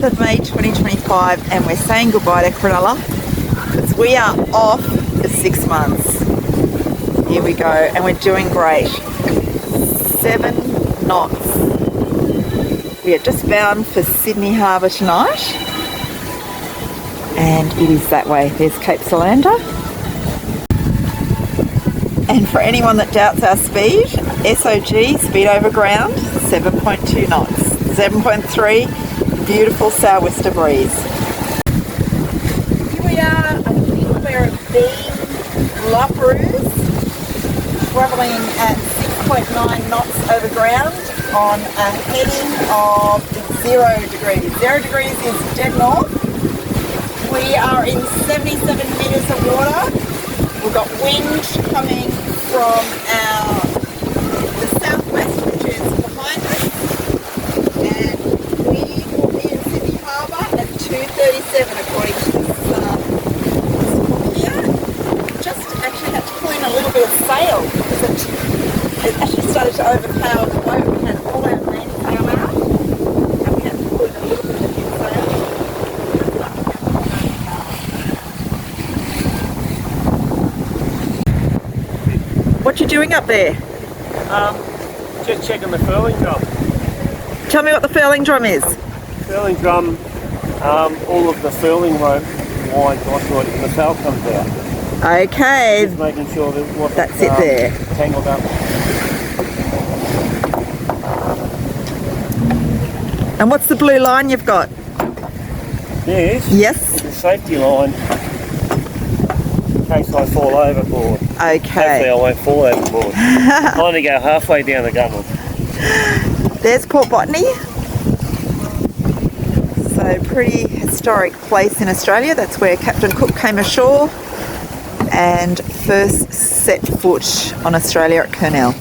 of May 2025, and we're saying goodbye to Cronulla because we are off for 6 months. Here we go, and we're doing great. 7 knots. We are just bound for Sydney Harbour tonight, and it is that way. There's Cape Solander. And for anyone that doubts our speed, SOG, speed over ground, 7.2 knots. 7.3, beautiful sou'wester breeze. Here we are, a little pair of beam lopperoos, travelling at 6.9 knots over ground on a heading of 0 degrees. 0 degrees is dead north. We are in 77 metres of water. We've got wind coming from the southwest, which is behind us. And we will be in Sydney Harbour at 2:37 according to this book here. Just actually had to pull in a little bit of sail because it actually started to overpower the boat. We had all our mainsail out and we had to pull in a little bit of new sail. What you doing up there? Just checking the furling drum. Tell me what the furling drum is. Furling drum, all of the furling rope winds onto it and the sail comes out. Okay. Just making sure that what that's it there. Tangled up. And what's the blue line you've got? This? Yes. The safety line in case I fall overboard. Okay. Hopefully I won't fall overboard. I only go halfway down the gunnel. There's Port Botany. So pretty historic place in Australia. That's where Captain Cook came ashore and first set foot on Australia at Kurnell.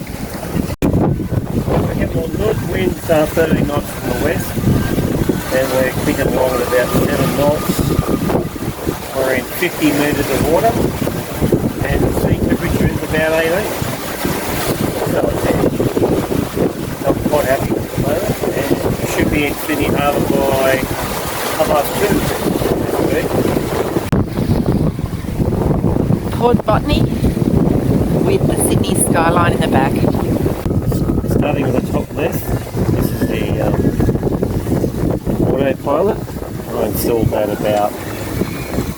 We get more north winds 13 knots from the west and we're kicking along at about 7 knots. We're in 50 metres of water and the sea temperature is about 18. So I'm quite happy with the moment and we should be in Sydney Harbour by 2:30 this week. Port Botany with the Sydney skyline in the back. Starting with the top left, this is the autopilot. I installed that about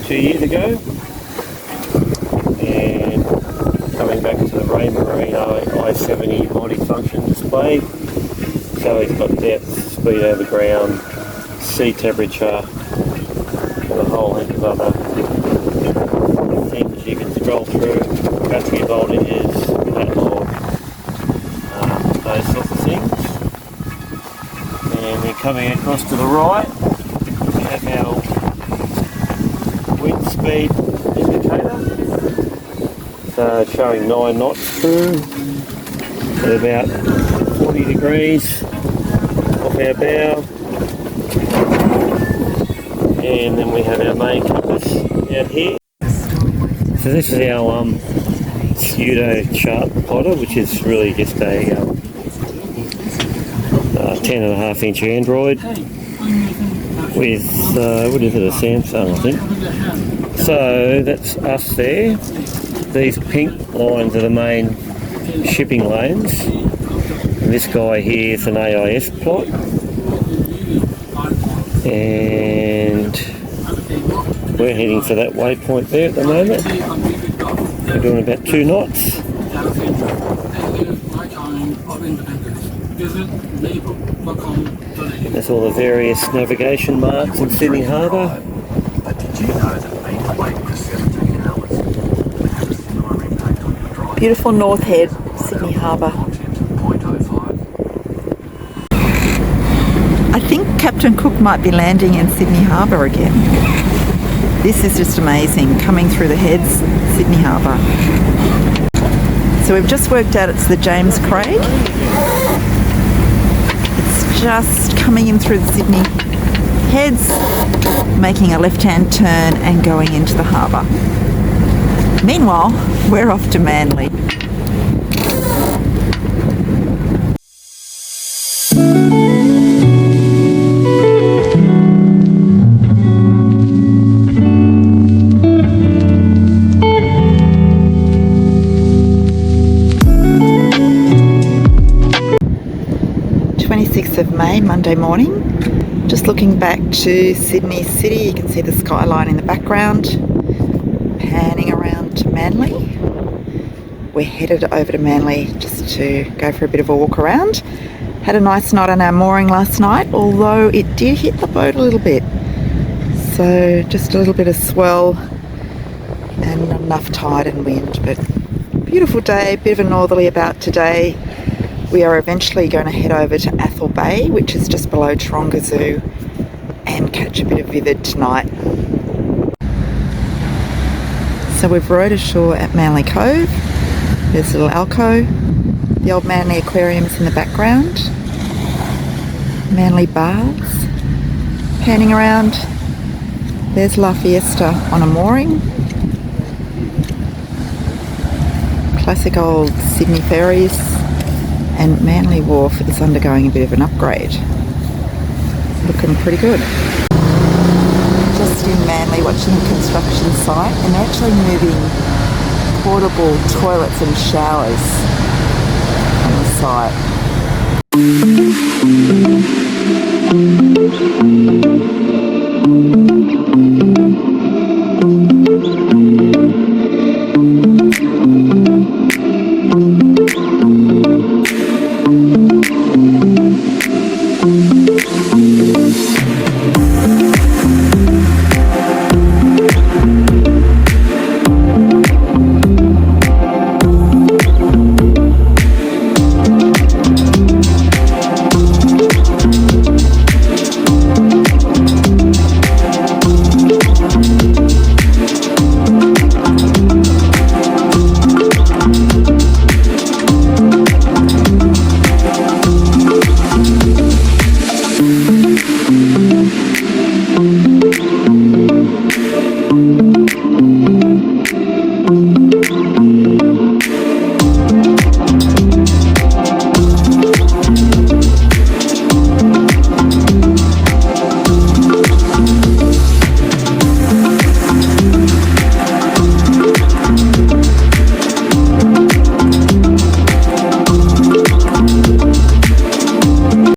2 years ago. And coming back to the Ray Marino I-70 multi-function display. So it's got depth, speed over ground, sea temperature, and a whole heap of other things you can scroll through, battery voltages, catalog, those sorts of things. And then coming across to the right, we have our wind speed indicator. So showing 9 knots through at about 40 degrees off our bow. And then we have our main compass out here. So this is our pseudo chart plotter, which is really just a 10.5 inch Android with what is it, a Samsung I think. So that's us there. These pink lines are the main shipping lanes. And this guy here is an AIS plot. And we're heading for that waypoint there at the moment. We're doing about 2 knots. That's all the various navigation marks in Sydney Harbour. Beautiful North Head, Sydney Harbour. I think Captain Cook might be landing in Sydney Harbour again. This is just amazing, coming through the heads, Sydney Harbour. So we've just worked out it's the James Craig. It's just coming in through the Sydney heads, making a left-hand turn and going into the harbour. Meanwhile, we're off to Manly. 26th of May, Monday morning. Just looking back to Sydney City, you can see the skyline in the background. Panning around to Manly. We're headed over to Manly just to go for a bit of a walk around. Had a nice night on our mooring last night, although it did hit the boat a little bit. So just a little bit of swell and not enough tide and wind, but beautiful day, bit of a northerly about today. We are eventually going to head over to Athol Bay, which is just below Taronga Zoo, and catch a bit of vivid tonight. So we've rowed ashore at Manly Cove. There's a little alcove. The old Manly Aquarium's in the background. Manly Baths. Panning around. There's La Fiesta on a mooring. Classic old Sydney ferries. And Manly Wharf is undergoing a bit of an upgrade. Looking pretty good. Just in Manly watching the construction site, and they're actually moving portable toilets and showers on the site.